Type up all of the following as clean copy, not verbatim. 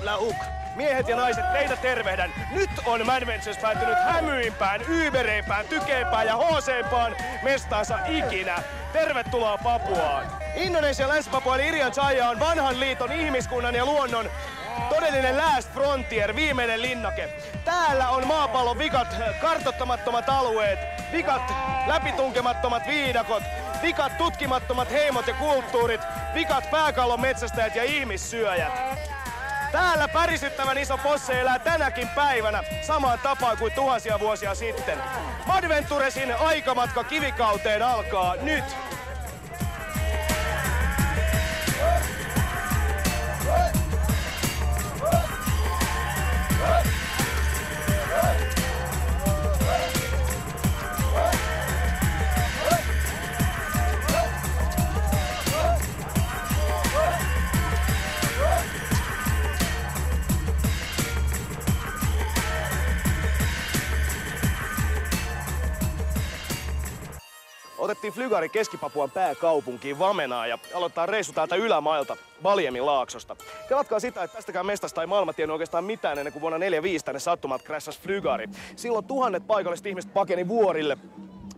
Lauk. Miehet ja naiset, teitä tervehdän. Nyt on Mad Ventures päätynyt hämyimpään, yybereimpään, tykeempään ja hooseempaan mestaansa ikinä. Tervetuloa Papuaan. Indonesian Länsi-Papua eli Irian Jaya on vanhan liiton, ihmiskunnan ja luonnon todellinen last frontier, viimeinen linnake. Täällä on maapallon vikat kartoittamattomat alueet, vikat läpitunkemattomat viidakot, vikat tutkimattomat heimot ja kulttuurit, vikat pääkallon metsästäjät ja ihmissyöjät. Täällä pärisyttävän iso posse elää tänäkin päivänä samaan tapaan kuin tuhansia vuosia sitten. Mad Venturesin aikamatka kivikauteen alkaa nyt. Otettiin flygari Keski-Papuan pääkaupunkiin Wamenaan ja aloittaa reissu täältä ylämailta Baliemin laaksosta. Kelatkaa sitä, että tästäkään mestasta ei maailma tiennyt oikeastaan mitään ennen kuin vuonna 1945 tänne sattumalta crashasi flygari. Silloin tuhannet paikalliset ihmiset pakeni vuorille.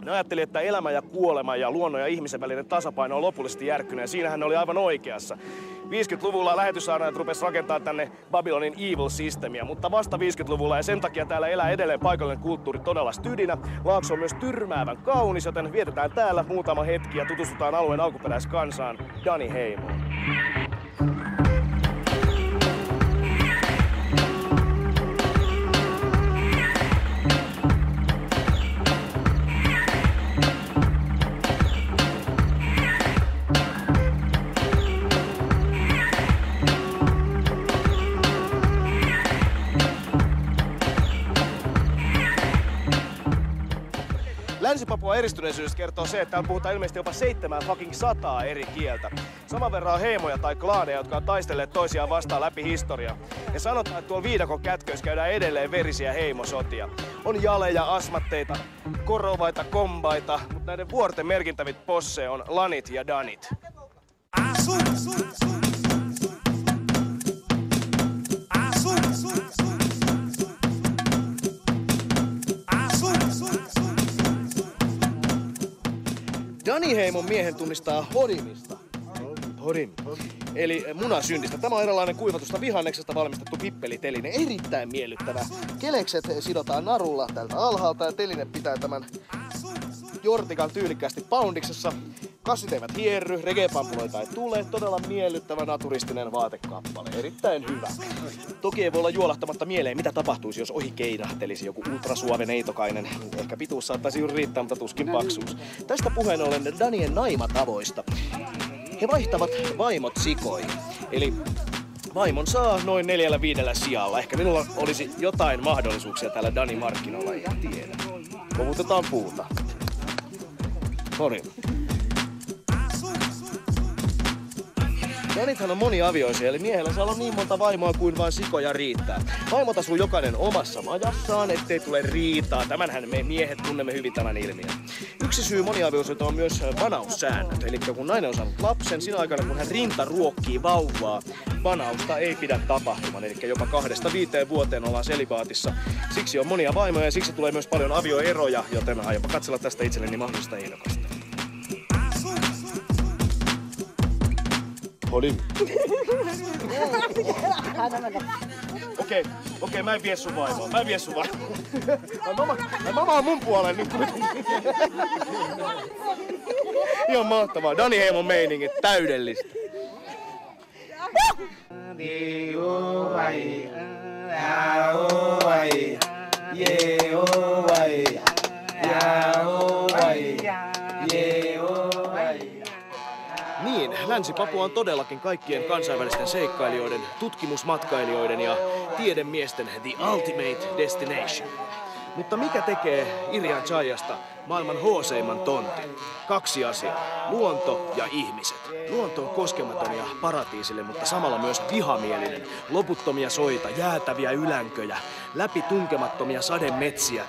Ne ajatteli, että elämä ja kuolema ja luonnon ja ihmisen välinen tasapaino on lopullisesti järkkynyt ja siinähän ne oli aivan oikeassa. 50-luvulla lähetyssaarnaajat rupes rakentaa tänne Babylonin evil systemia, mutta vasta 50-luvulla ja sen takia täällä elää edelleen paikallinen kulttuuri todella stydinä. Laakso on myös tyrmäävän kaunis, joten vietetään täällä muutama hetki ja tutustutaan alueen alkuperäiskansaan Dani-heimoon. Länsi-Papuan eristyneisyys kertoo se, että täällä puhutaan ilmeisesti jopa 700 eri kieltä. Saman verran on heimoja tai klaaneja, jotka on taistelleet toisiaan vastaan läpi historiaa. Ja sanotaan, että tuolla viidakon kätköissä käydään edelleen verisiä heimosotia. On jaleja, asmatteita, korovaita, kombaita, mutta näiden vuorten merkittävit posseja on lanit ja danit. Dani-heimon miehen tunnistaa Hodimista. Hodim. Eli munasyntistä. Tämä on eräänlainen kuivatusta vihanneksesta valmistettu pippeliteline. Erittäin miellyttävä. Kelekset sidotaan narulla tältä alhaalta ja teline pitää tämän jortikan tyylikkäästi poundiksessa. Kassit eivät hierry, reggae-pampuloita ei tule. Todella miellyttävä naturistinen vaatekappale. Erittäin hyvä. Toki ei voi olla juolahtamatta mieleen, mitä tapahtuisi, jos ohi keinahtelisi joku ultrasuave neitokainen. Ehkä pituus saattaisi juuri riittää, mutta tuskin paksuus. Tästä puheen ollen Danien naimatavoista. He vaihtavat vaimot sikoihin. Eli vaimon saa noin 4-5 sijalla. Ehkä minulla olisi jotain mahdollisuuksia täällä Dani-markkinoilla, en tiedä. Kovutetaan puuta. Noniin. Danithan on moniavioisia, eli miehellä saa olla niin monta vaimoa kuin vain sikoja riittää. Vaimot asuu jokainen omassa majassaan, ettei tule riitaa. Tämänhän me miehet tunnemme hyvin tämän ilmiön. Yksi syy moniavioisuuteen on myös banaussäännöt. Eli kun nainen on saanut lapsen, siinä aikana kun hän rinta ruokkii vauvaa, banausta ei pidä tapahtuman. Eli jopa 2-5 vuoteen ollaan selibaatissa. Siksi on monia vaimoja ja siksi tulee myös paljon avioeroja, joten aionpa katsella tästä itselleni mahdollista ehdokasta. Hodim. Okei, mä en vie sun vaimoa. Mama on mun puolella nyt. Ihan mahtavaa. Dani-heimon meiningit, täydellistä. Niin, Länsi-Papua on todellakin kaikkien kansainvälisten seikkailijoiden, tutkimusmatkailijoiden ja tiedemiesten the ultimate destination. Mutta mikä tekee Irian Jayasta maailman hooseimman tontin? 2 asiaa. Luonto ja ihmiset. Luonto on koskematon ja paratiisille, mutta samalla myös vihamielinen. Loputtomia soita, jäätäviä ylänköjä, läpitunkemattomia sademetsiä,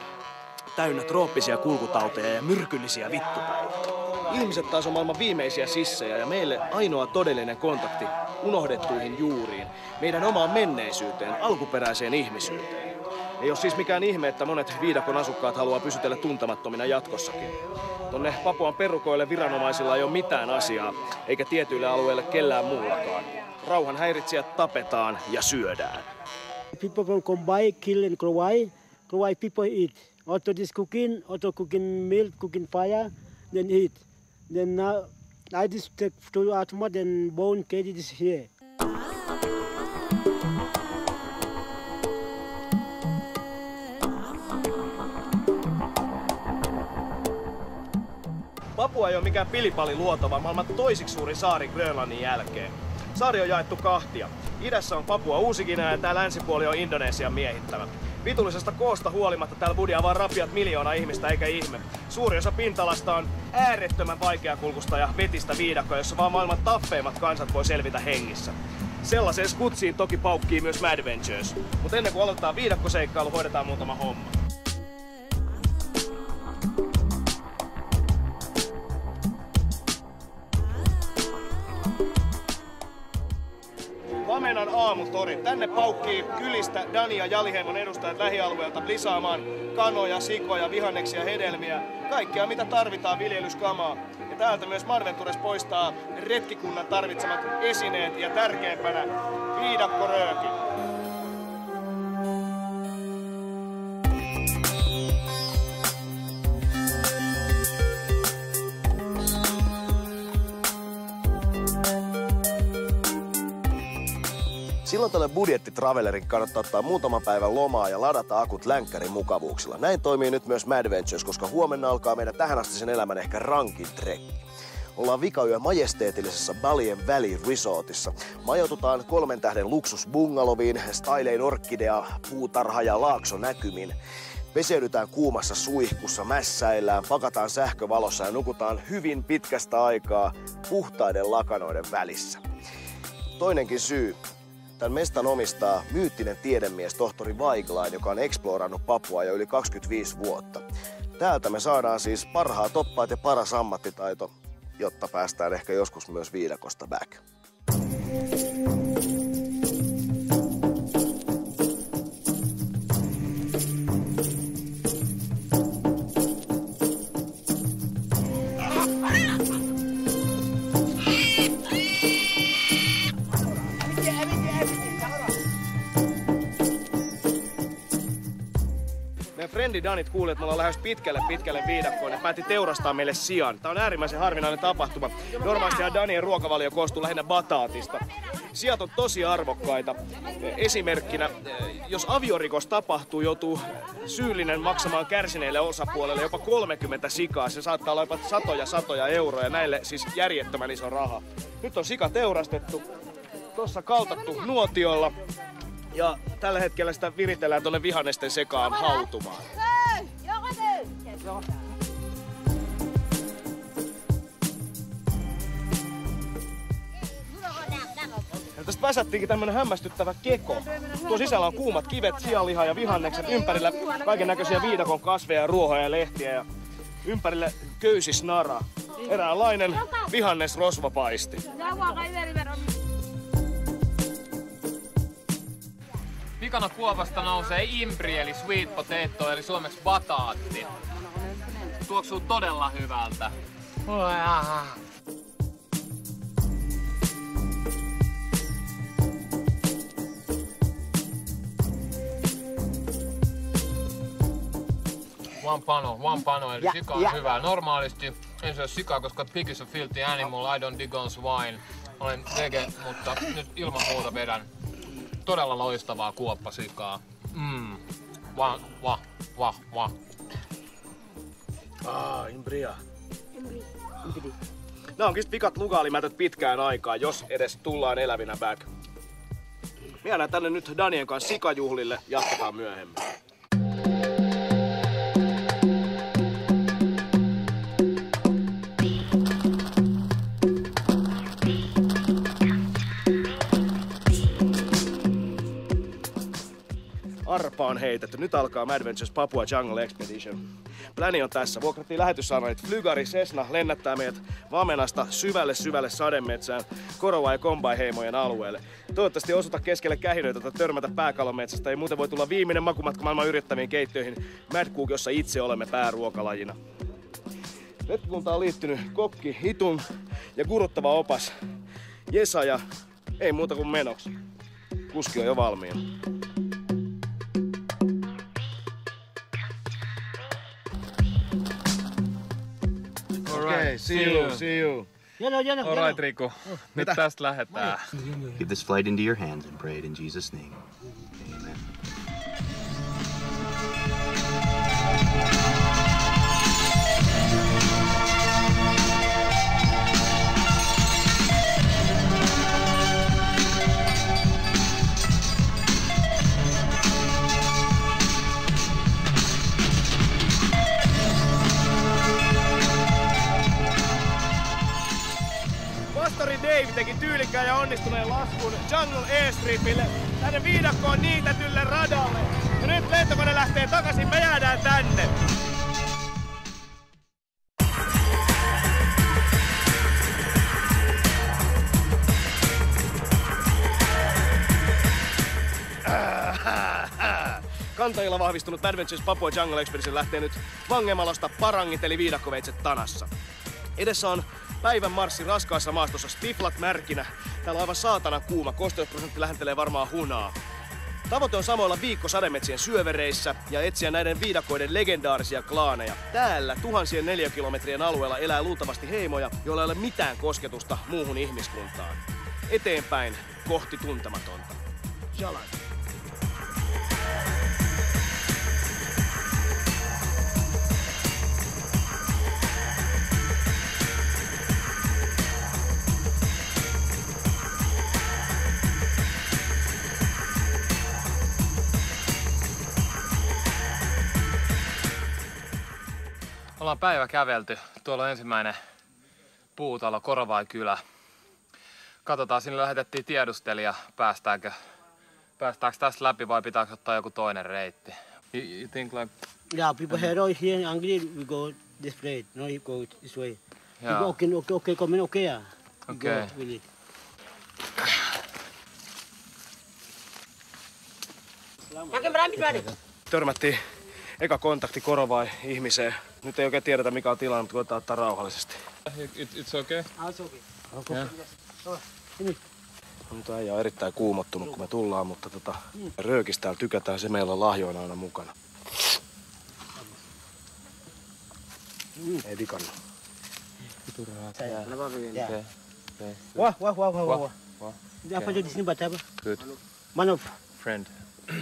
täynnä trooppisia kulkutauteja ja myrkyllisiä vittupäiviä. Ihmiset taas on maailman viimeisiä sissejä ja meille ainoa todellinen kontakti unohdettuihin juuriin, meidän omaan menneisyyteen, alkuperäiseen ihmisyyteen. Ei ole siis mikään ihme, että monet viidakon asukkaat haluaa pysytellä tuntemattomina jatkossakin. Tonne Papuan perukoille viranomaisilla ei ole mitään asiaa, eikä tietyille alueille kellään muullakaan. Rauhan häiritsijät tapetaan ja syödään. People from Kombai kill and Kowai people eat. Also this cooking milk, cooking fire, then eat. Then now I just take to Atma, then bone cage is here. Papua ei ole mikään pilipaliluoto, vaan maailman toisiksi suuri saari Grönlannin jälkeen. Saari on jaettu kahtia. Idässä on Papua Uusi-Guinea ja tää länsipuoli on Indonesian miehittämä. Vitullisesta koosta huolimatta täällä budiaa vaan rapiat 1 miljoonaa ihmistä, eikä ihme. Suuri osa pinta-alasta on äärettömän vaikeakulkusta ja vetistä viidakkoa, jossa vaan maailman tappeimmat kansat voi selvitä hengissä. Sellaiseen skutsiin toki paukkii myös Madventures. Mutta ennen kuin aloitetaan viidakkoseikkailu, hoidetaan muutama homma. Vamenan aamutori. Tänne paukkii kylistä Dani ja Jaliheimon edustajat lähialueelta blisaamaan kanoja, sikoja, vihanneksia, hedelmiä. Kaikkea mitä tarvitaan viljelyskamaa. Ja täältä myös Madventures poistaa retkikunnan tarvitsemat esineet ja tärkeimpänä viidakkorööki. Silloin tälle budjettitravelerin kannattaa ottaa muutaman päivän lomaa ja ladata akut länkkärin mukavuuksilla. Näin toimii nyt myös Madventures, koska huomenna alkaa meidän tähänastisen elämän ehkä rankin trekki. Ollaan vikayö majesteetillisessa Balien Valley Resortissa. Majoitutaan 3 tähden luksusbungaloviin, stylein orkidea, puutarha ja laakso näkymin. Peseydytään kuumassa suihkussa, mässäillään, pakataan sähkövalossa ja nukutaan hyvin pitkästä aikaa puhtaiden lakanoiden välissä. Toinenkin syy. Tämän mestan omistaa myyttinen tiedemies tohtori Weiglein, joka on eksplorannut Papuaa jo yli 25 vuotta. Täältä me saadaan siis parhaat oppaat ja paras ammattitaito, jotta päästään ehkä joskus myös viidakosta back. Frendi Danit kuuli, että me ollaan lähes pitkälle viidakkoon ja päätti teurastaa meille sian. Tää on äärimmäisen harvinainen tapahtuma. Normaalistihan Danien ruokavalio koostuu lähinnä bataatista. Siat on tosi arvokkaita. Esimerkkinä, jos aviorikos tapahtuu, joutuu syyllinen maksamaan kärsineille osapuolelle jopa 30 sikaa. Se saattaa olla jopa satoja euroja. Näille siis järjettömän iso raha. Nyt on sika teurastettu. Tossa kaltattu nuotiolla. Ja tällä hetkellä sitä viritellään tuonne vihannesten sekaan hautumaan. Ja tästä väsättiinkin tämmönen hämmästyttävä keko. Tuo sisällä on kuumat kivet, sianliha ja vihannekset. Ympärillä kaiken näköisiä viidakon kasveja, ruohoja ja lehtiä. Ja ympärille köysisnara. Eräänlainen vihannesrosvopaisti. Pikana kuopasta nousee imbri eli sweet potato eli suomeksi bataatti. Tuoksuu todella hyvältä. One pano eli sika on hyvää. Normaalisti en syö sikaa, koska pig is a filthy animal, I don't dig on swine. Olen vege, mutta nyt ilman muuta vedän. Todella loistavaa kuoppasikaa. Imbria. Nämä onkin pikat lugaalimätöt pitkään aikaa, jos edes tullaan elävinä back. Me jäädään tänne nyt Danien kanssa sikajuhlille, jatketaan myöhemmin. Arp, Harppa on heitetty. Nyt alkaa Madventures Papua Jungle Expedition. Pläni on tässä. Vuokrattiin lähetyssaarnaalit Flygari Cessna lennättää meidät Vamenasta syvälle sademetsään Korova- ja Kombai-heimojen alueelle. Toivottavasti ei osuta keskelle kähinöitä tai törmätä pääkallometsästä. Ei muuten voi tulla viimeinen makumatka maailman yrittäviin keittiöihin Mad Cook, jossa itse olemme pääruokalajina. Retkikuntaan on liittynyt kokki Hitun ja kuruttava opas Jesa ja ei muuta kuin menoksi. Kuski on jo valmiina. Alright, see you. Alright, Riku. Nyt tästä lähdetään. Give this flight into your hands and pray it in Jesus' name. Amen. Pastori Dave teki tyylikkään ja onnistuneen laskun Jungle Airstripille tänne viidakkoon niitetylle radalle. Ja nyt lentokone lähtee takaisin, me jäädään tänne. Kantajilla vahvistunut Madventures Papua Jungle Expedition lähtee nyt Vangemalosta Parangit eli viidakkoveitset tanassa. Edessä on päivän marssi raskaassa maastossa, stiflat märkinä. Täällä on aivan saatana kuuma, kosteusprosentti lähentelee varmaan hunaa. Tavoite on samoilla viikko sademetsien syövereissä ja etsiä näiden viidakoiden legendaarisia klaaneja. Täällä tuhansien neliökilometrien alueella elää luultavasti heimoja, joilla ei ole mitään kosketusta muuhun ihmiskuntaan. Eteenpäin kohti tuntematonta. Jalan. Ollaan päivä kävelty. Tuolla on ensimmäinen puutalo, Korovai-kylä. Katsotaan, sinne lähetettiin tiedustelija, päästäänkö tästä läpi vai pitääkö ottaa joku toinen reitti. You think like... Yeah, people here here in Anglia, we go this way. No, you go this way. Yeah. You go, okay, come in, okay, yeah. Okay. Go with it. Törmättiin eka kontakti Korovai-ihmiseen. Nyt ei oikein tiedetä mikä on tilanne, mutta koetaan ottaa rauhallisesti. It's okay? It's okay. Okay. Nyt äijä on erittäin kuumottunut kun me tullaan, mutta röökistään tykätään, se meillä on lahjoina aina mukana. Ei digannut. Wah. Apa jadi sini baca apa? Good. Manov. Friend.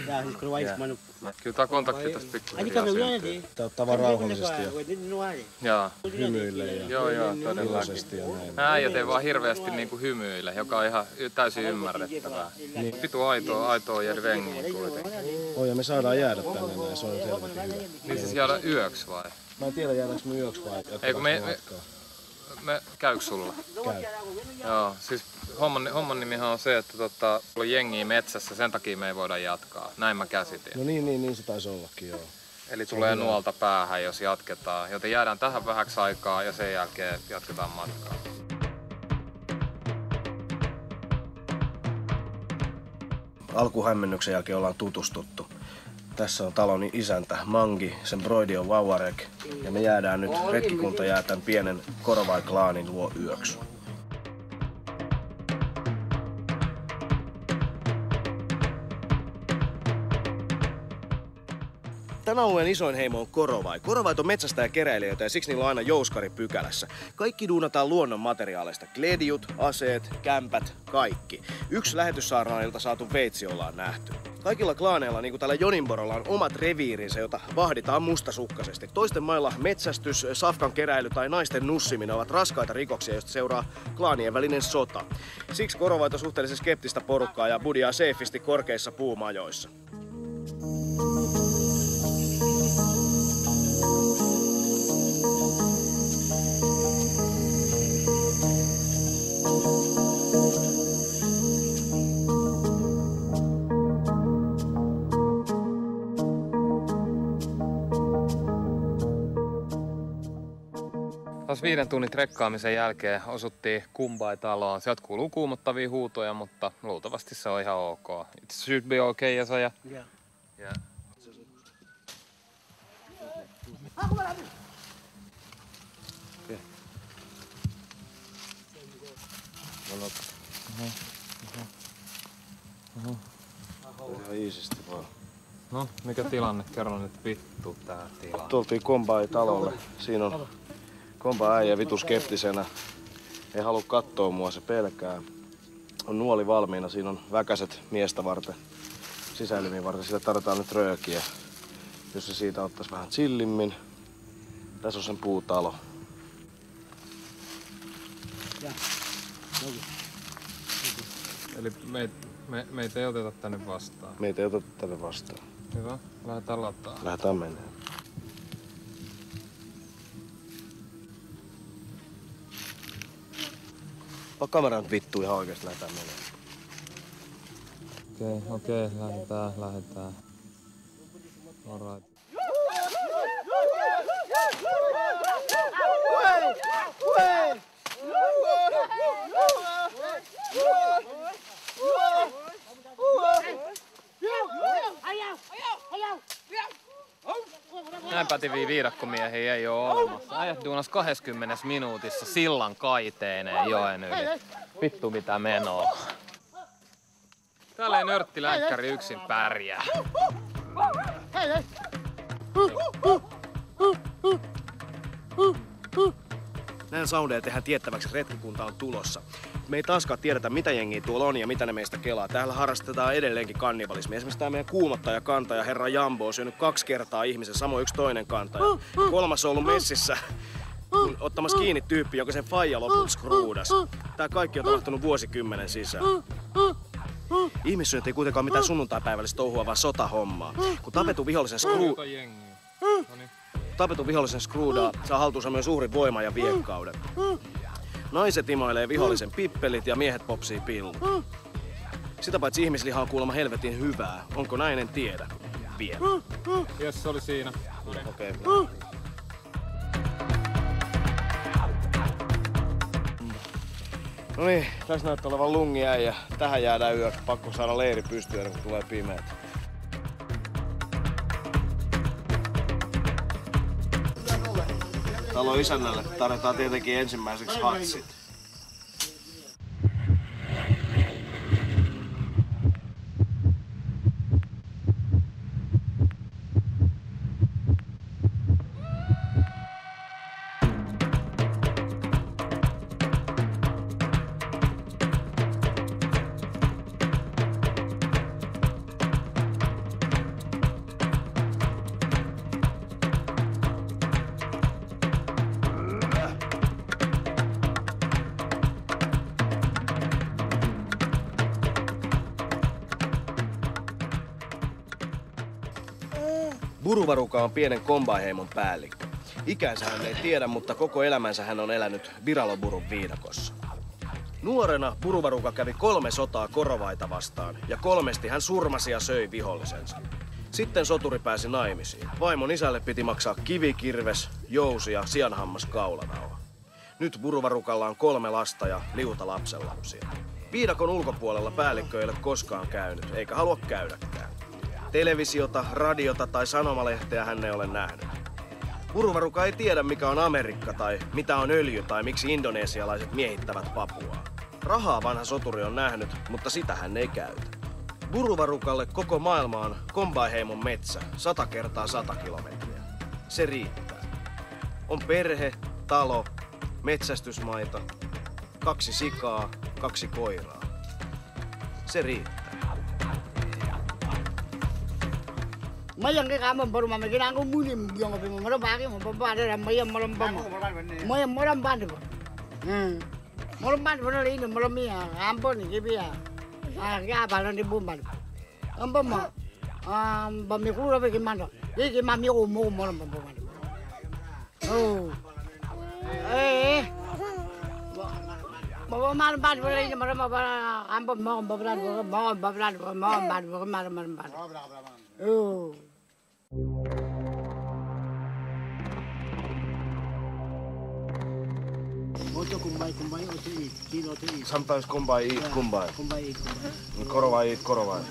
Ya, this Korovai is Manov. Kyllä tää kontakti tästä Aji pikkuhiljaa kami ulang syntyy. nanti. Ottaa vaan rauhallisesti ja Jaa. hymyille ja Joo, todellakin. iloisesti ja näin. Äijät ei vaan hirveästi niinku hymyile, joka on ihan täysin ymmärrettävää. Vitu aitoa jäädä vengiä kuitenkin. Oi ja me saadaan jäädä tänne näin, se on nyt helvetin hyvä. Niin siis jäädä yöksi vai? Mä en tiedä jäädäänkö me yöksi vai Ei kun me käyks sulla? Käy. Joo, siis homman nimihan on se, että on jengiä metsässä, sen takia me ei voida jatkaa. Näin mä käsitin. No niin se taisi ollakin joo. Eli tulee nuolta päähän, jos jatketaan. Joten jäädään tähän vähäksi aikaa ja sen jälkeen jatketaan matkaa. Alkuhämmennyksen jälkeen ollaan tutustuttu. Tässä on talon isäntä Mangi, sen broidi on Vauvarek ja me jäädään nyt, retkikunta jää tämän pienen Korovai-klaanin luo yöksi. Tämän alueen isoin heimo on Korovai. Korovait on metsästäjäkeräilijöitä ja siksi niillä on aina jouskari pykälässä. Kaikki duunataan luonnon materiaaleista. Kledjut, aseet, kämpät, kaikki. Yksi lähetyssaarnailta saatu veitsi ollaan nähty. Kaikilla klaaneilla, niin kuin tällä Joninborolla, on omat reviirinsä, jota vahditaan mustasukkaisesti. Toisten mailla metsästys, safkan keräily tai naisten nussiminen ovat raskaita rikoksia, joista seuraa klaanien välinen sota. Siksi Korovait on suhteellisen skeptistä porukkaa ja budiaa seifisti korkeissa puumajoissa. 5 tunnin trekkaamisen jälkeen osuttiin Kumbai-taloon. Sieltä kuuluu kuumottavia huutoja, mutta luultavasti se on ihan ok. It should be okay, Esa. Yeah. Yeah. Ihan iisisti vaan. No, mikä tilanne? Kerro nyt vittu tää tilanne. Tultiin Kombai-talolle. Siinä on Kombai-äijä vitu skeptisenä. Ei halua kattoo mua, se pelkää. On nuoli valmiina, siinä on väkäset miestä varten, sisäelimiä varten. Sillä tarvitaan nyt röökiä. Jos se siitä ottais vähän chillimmin. Tässä on sen puutalo. Eli meitä ei oteta tänne vastaan. Meitä ei oteta tänne vastaan. Hyvä, lähdetään lataan. Lähdetään menee. Kamera nyt vittu ihan oikeesti, lähdetään menee. Okei, lähdetään. Alright. Näin pätiviä viidakkomiehiä ei oo olemassa. Äijät duunas 20 minuutissa sillan kaiteineen joen yli. Vittu mitä menoa. Täällä ei nörttilänkkäri yksin pärjää. Näin soundeja tehdään tiettäväksi, retkikunta on tulossa. Me ei taaskaan tiedetä, mitä jengiä tuolla on ja mitä ne meistä kelaa. Täällä harrastetaan edelleenkin kannibalismia. Esimerkiksi tää meidän kuumottaja-kantaja, herra Jambo, on syönyt 2 kertaa ihmisen, samoin yksi toinen kantaja. 3. on ollut messissä ottamassa kiinni tyyppi, joka sen faija loput skruudas. Tää kaikki on tapahtunut vuosikymmenen sisään. Ihmissyönti ei kuitenkaan mitään sunnuntaipäivällistä touhua, vaan sotahommaa. Kun tapetun vihollisen skruudaa, saa haltuunsa myös uhrin voiman ja viekkauden. Naiset imoilee vihollisen pippelit ja miehet popsii pillut. Sitä paitsi ihmisliha on kuulemma helvetin hyvää. Onko näin, en tiedä. Vielä. Jes, se oli siinä. Okei. No niin, tässä näyttää olevan lungiäijä. Tähän jäädään yöksi. Pakko saada leiri pystyyn, kun tulee pimeät. Talon isännälle tarjotaan tietenkin ensimmäiseksi hatsit. Buruvaruka on pienen Kombai-heimon päällikkö. Ikänsä hän ei tiedä, mutta koko elämänsä hän on elänyt Viraloburun viidakossa. Nuorena Buruvaruka kävi 3 sotaa Korovaita vastaan ja 3 hän surmasi ja söi vihollisensa. Sitten soturi pääsi naimisiin. Vaimon isälle piti maksaa kivikirves, jousi ja sianhammas kaulanauha. Nyt Buruvarukalla on 3 lasta ja liuta lapsenlapsia. Viidakon ulkopuolella päällikkö ei ole koskaan käynyt, eikä halua käydäkään. Televisiota, radiota tai sanomalehteä hän ei ole nähnyt. Buruvaruka ei tiedä, mikä on Amerikka tai mitä on öljy tai miksi indonesialaiset miehittävät Papuaa. Rahaa vanha soturi on nähnyt, mutta sitä hän ei käytä. Buruvarukalle koko maailma on Kombai-heimon metsä, 100 × 100 kilometriä. Se riittää. On perhe, talo, metsästysmaita, 2 sikaa, 2 koiraa. Se riittää. Mayang ke kamu baru mama kira aku muni yang apa mana bagi mau bapak ada mayang malam bama mayang malam bandu malam bandu mana ini malam ni ampun ni kibia ya balan di bumban ampun ma bami kuru apa gimana ini mami umum malam bama oh bawa malam bandu mana ini malam apa ampun mau babelan malam bandu oh. Also combine, also eat. Kill, also eat. Sometimes kumbai eat kumbai. Combine, eat, combine. Korovai eat korovai.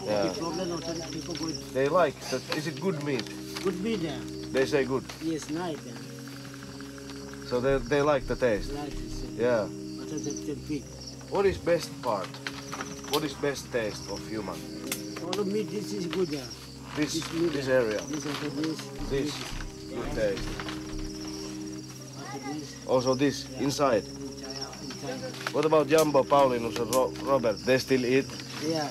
Yeah. The problem also people go, They like that. Is it good meat? good meat there. They say good. Yes, nice there. So they like the taste. Nice, it's, Yeah. but the pig. What is best part? What is best taste of human? All the meat, this is good there. This area. This also This good taste. Also this. Also this inside. Inside. What about Jambo, Paulinus and Robert? They still eat? Yeah.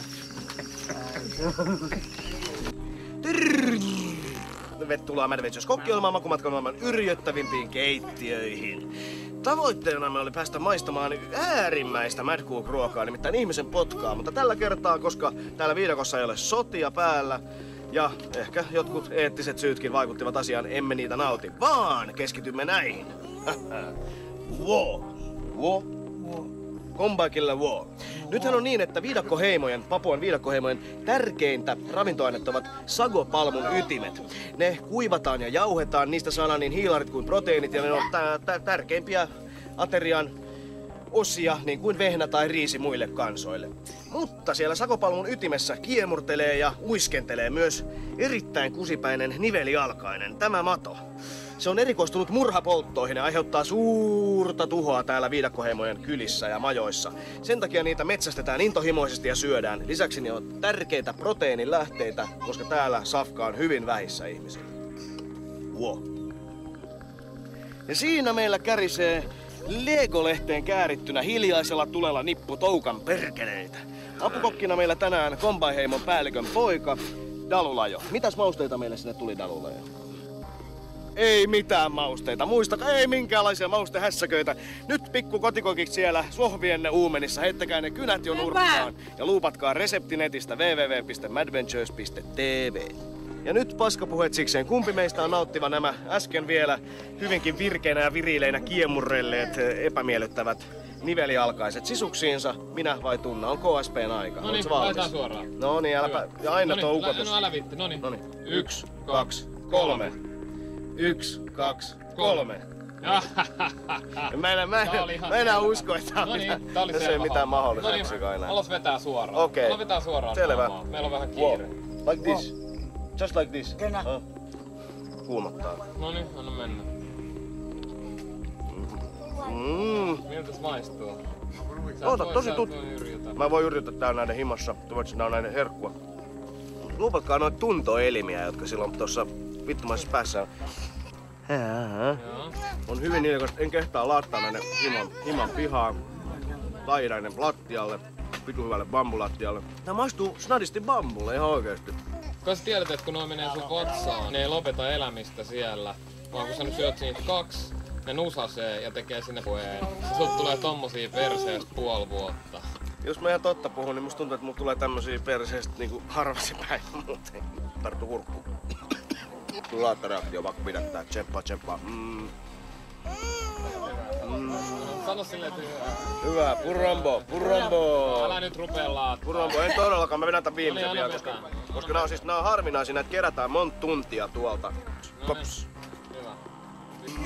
Tervetuloa Madventures kokkiohjelmaan makumatkan maailman yrjöttävimpiin keittiöihin. Tavoitteenamme oli päästä maistamaan äärimmäistä Mad Cook-ruokaa, nimittäin ihmisen potkaa, mutta tällä kertaa, koska täällä viidakossa ei ole sotia päällä, ja ehkä jotkut eettiset syytkin vaikuttivat asiaan, emme niitä nauti, vaan keskitymme näihin. Kombaikilla wo. Nythän on niin, että Papuan viidakkoheimojen tärkeintä ravintoaineet ovat sagopalmun ytimet. Ne kuivataan ja jauhetaan, niistä saadaan niin hiilarit kuin proteiinit ja ne on tärkeimpiä aterian osia, niin kuin vehnä tai riisi muille kansoille. Mutta siellä sagopalmun ytimessä kiemurtelee ja uiskentelee myös erittäin kusipäinen nivelijalkainen, tämä mato. Se on erikoistunut murhapolttoihin ja aiheuttaa suurta tuhoa täällä viidakkoheimojen kylissä ja majoissa. Sen takia niitä metsästetään intohimoisesti ja syödään. Lisäksi ne on tärkeitä proteiinilähteitä, koska täällä safka on hyvin vähissä ihmisillä. Ja siinä meillä kärisee Lego-lehteen käärittynä hiljaisella tulella nippu toukan perkeleitä. Apukokkina meillä tänään Kombai-heimon päällikön poika Dalulajo. Mitäs mausteita meille sinne tuli, Dalulajo? Ei mitään mausteita. Muistakaa, ei minkäänlaisia maustehässäköitä. Nyt pikku kotikokiksi siellä sohvienne uumenissa. Heittäkää ne kynät jo nurkkaan. Ja luupatkaa reseptinetistä www.madventures.tv. Ja nyt paskapuheet sikseen. Kumpi meistä on nauttiva nämä äsken vielä hyvinkin virkeinä ja virileinä kiemurrelleet epämiellyttävät nivelialkaiset sisuksiinsa? Minä vai Tunna? On KSP:n aika. No niin, laitetaan suoraan. No niin, äläpä. Ja aina tuo ukotus. No älä vitti, no niin. 1, 2, 3. 1, 2, 3. Mä enää usko, että tässä ei mitään mahdollisuuksia enää. Alas vetää suoraan. Okei. Alas vetää suoraan. Selvä. Meillä on vähän kiire. Like this. Just like this. Kuumottaa. Noniin, anna mennä. Miltäs maistuu? Oota, tosi Mä voin yrittää täällä näiden himassa. Tuossa nää on näiden herkkua. Lupatkaa noita tuntoelimiä, jotka silloin tuossa vittumaisessa päässä on hyvin niille, koska en kehtaa laittaa näiden himan pihaan. Tairainen lattialle, vitun hyvälle bambulattialle. Tää maistuu snadisti bambulle ihan oikeesti. Kai sä tiedät, että kun nuo menee sun vatsaan, ne ei lopeta elämistä siellä. Vaan kun sä nyt syöt siitä 2, ne nusasee ja tekee sinne puheen. Ja sut tulee tommosia perseestä puoli vuotta. Jos mä ihan totta puhun, niin musta tuntuu, että mulla tulee tämmösiä perseestä niinku harvasi päin muuten. Tarttu kurkkuun. Laattoreaktio vaikka pidättää. Tsemppaa. Sano silleen, että hyvä. Purrombo. Älä nyt rupee laattaa. Purrombo, en todellakaan. Mä vedän tän viimeisen No niin, vielä, koska nää on harvinaisia. Näitä kerätään monta tuntia tuolta. Kops.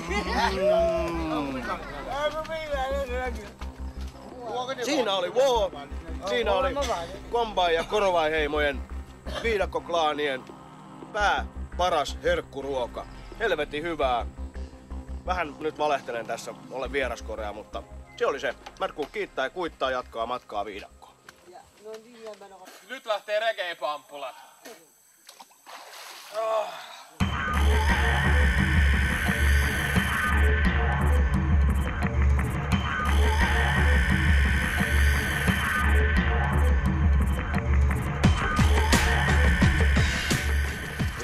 Hyvä. Siinä oli Siinä oli Kombai ja Korovai-heimojen viidakkoklaanien paras herkkuruoka. Helvetin hyvää. Vähän nyt valehtelen tässä, olen vieraskorea, mutta se oli se. Mad Cook kiittää ja kuittaa, jatkaa matkaa viidakkoon. Nyt lähtee reggae-pamppulat.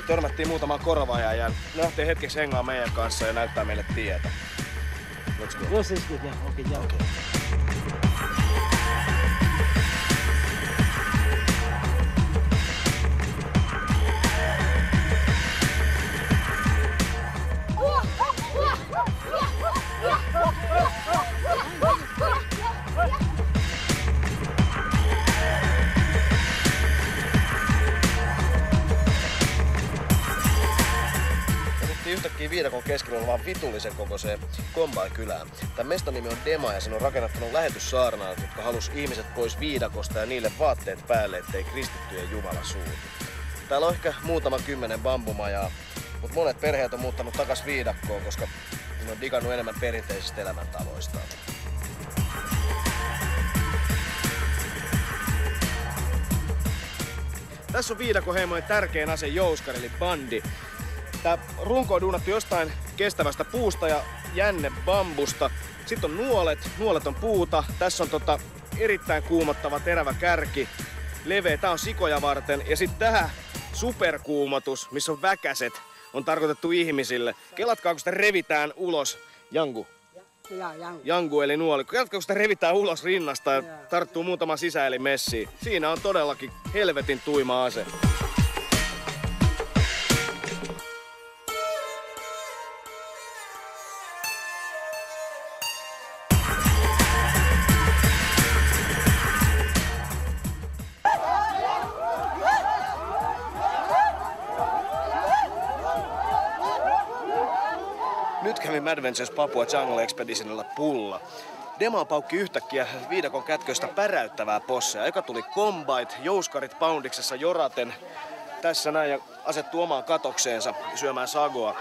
Törmättiin muutamaan korvaajaan ja ne lähtee hetkeksi hengaa meidän kanssa ja näyttää meille tietä. Let's go. Yes, it's good. Yeah. Okay, yeah. Okay. Yhtäkkiä päästiin viidakon keskellä olevaan vitullisen kokoiseen Kombai-kylään. Tämän mestan nimi on Dema ja sen on rakennattanut lähetyssaarnaajat, jotka halus ihmiset pois viidakosta ja niille vaatteet päälle, ettei kristittyjen Jumala suutu. Täällä on ehkä muutama 10 bambumajaa, mutta monet perheet on muuttanut takas viidakkoon, koska ne on digannut enemmän perinteisistä elämäntavoistaan. Tässä on viidakoheimojen tärkein ase jouskari eli bandi. Tää runko on duunattu jostain kestävästä puusta ja jänne bambusta. Sitten on nuolet on puuta. Tässä on erittäin kuumottava terävä kärki. Leveä, tää on sikoja varten. Ja sitten tähän superkuumotus, missä on väkäset, on tarkoitettu ihmisille. Kelatkaa, kun sitä revitään ulos. Jangu eli nuoli. Kelatkaa, kun sitä revitään ulos rinnasta ja tarttuu muutama sisäelin messiin. Siinä on todellakin helvetin tuima ase. Nyt kävin Adventures Papua Jungle Expeditionilla pulla. Dema paukki yhtäkkiä viidakon kätköistä päräyttävää posseja, joka tuli kombait, jouskarit poundiksessa joraten tässä näin ja asettui omaan katokseensa syömään sagoa.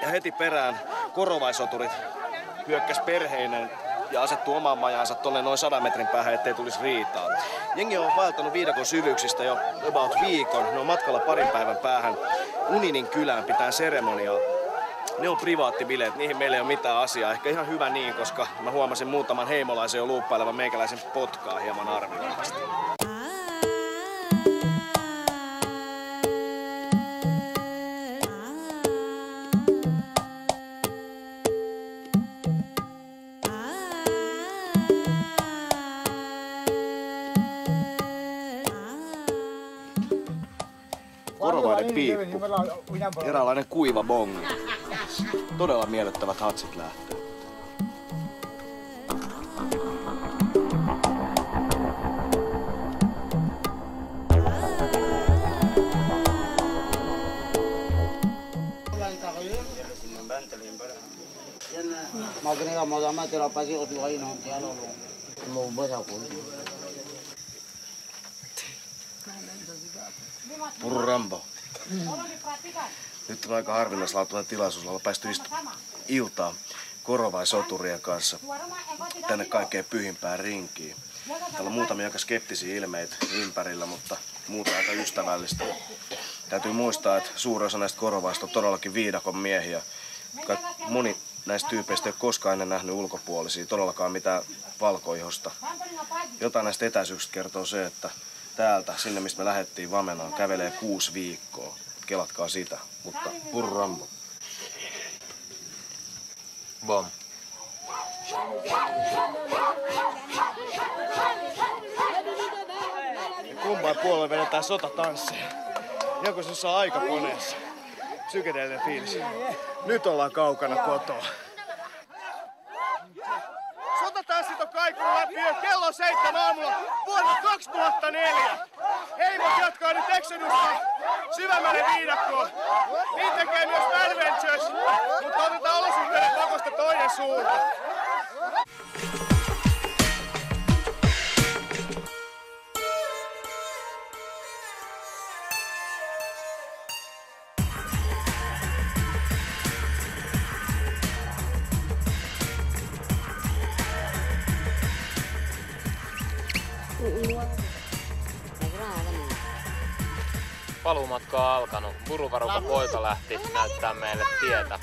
Ja heti perään korovaisoturit hyökkäs perheinen ja asettu omaan majaansa tonne noin 100 metrin päähän, ettei tulisi riitaa. Jengi on vaeltanut viidakon syvyyksistä jo about viikon. Ne on matkalla parin päivän päähän Uninin kylään pitää seremoniaa. Ne on privaattibileet, niihin meillä ei ole mitään asiaa. Ehkä ihan hyvä niin, koska mä huomasin muutaman heimolaisen jo luuppailevan meikäläisen potkaa hieman arvioimasta. Korovainen piippu. Eräänlainen kuiva bongi. Todella miellyttävät hatsit lähtee. Puru Rambo. Nyt on aika harvinaislaatuinen tilaisuus olla päästy iltaan korovaisoturien kanssa tänne kaikkein pyhimpään rinkiin. Täällä on muutamia aika skeptisiä ilmeitä ympärillä, mutta muuta aika ystävällistä. Täytyy muistaa, että suurin osa näistä korovaista on todellakin viidakon miehiä. Moni näistä tyypeistä ei ole koskaan ennen nähnyt ulkopuolisia, todellakaan mitään valkoihosta. Jotain näistä etäisyyksistä kertoo se, että täältä sinne, mistä me lähdettiin Vamenaan, kävelee 6 viikkoa. Kelatkaa sitä, mutta Puru Rambo. Bom. Kumpaan puolelle vedetään sotatansseja. Joku se saa aikakoneessa. Psykedeellinen fiilis. Nyt ollaan kaukana kotoa. Sotatanssit on kaikunut läpi jo kello 7 aamulla vuonna 2004. Heimot jatkaa nyt Exodusta syvemmälle viidakkoon. Niin tekee myös Adventures, mutta otetaan olosuhteiden pakosta toinen suunta. Paluumatka on alkanut. Buruvaruka poika lähti näyttää meille tietä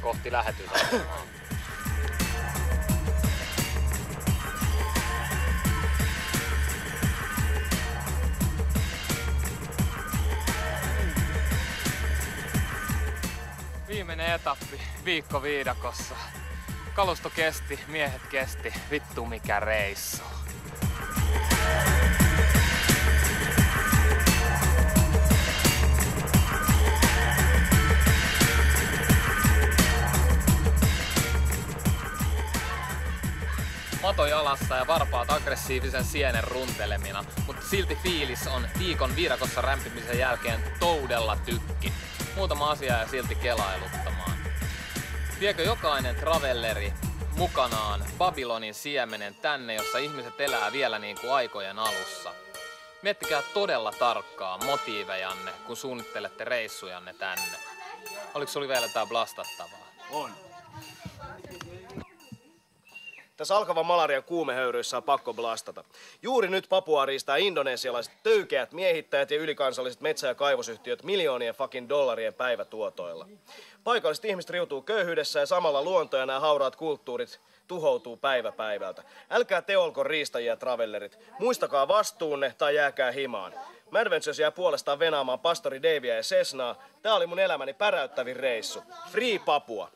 kohti lähetysasemaa. Viimeinen etappi, viikko viidakossa. Kalusto kesti, miehet kesti, vittu mikä reissu. Mato jalassa ja varpaat aggressiivisen sienen runtelemina, mutta silti fiilis on viikon viidakossa rämpimisen jälkeen todella tykki. Muutama asia ja silti kelailuttamaan. Viekö jokainen travelleri mukanaan Babylonin siemenen tänne, jossa ihmiset elää vielä niin kuin aikojen alussa? Miettikää todella tarkkaan motiivejanne, kun suunnittelette reissujanne tänne. Oliko sulla vielä jotain blastattavaa? On. Tässä alkavan malarian kuumehöyryissä on pakko blastata. Juuri nyt Papua riistää indonesialaiset töykeät miehittäjät ja ylikansalliset metsä- ja kaivosyhtiöt miljoonien fucking dollarien päivätuotoilla. Paikalliset ihmiset riutuu köyhyydessä ja samalla luonto ja nämä hauraat kulttuurit tuhoutuu päivä päivältä. Älkää te olko riistajia travellerit. Muistakaa vastuunne tai jääkää himaan. Madventures jää puolestaan venaamaan pastori Davia ja Cessnaa. Tää oli mun elämäni päräyttävin reissu. Free Papua!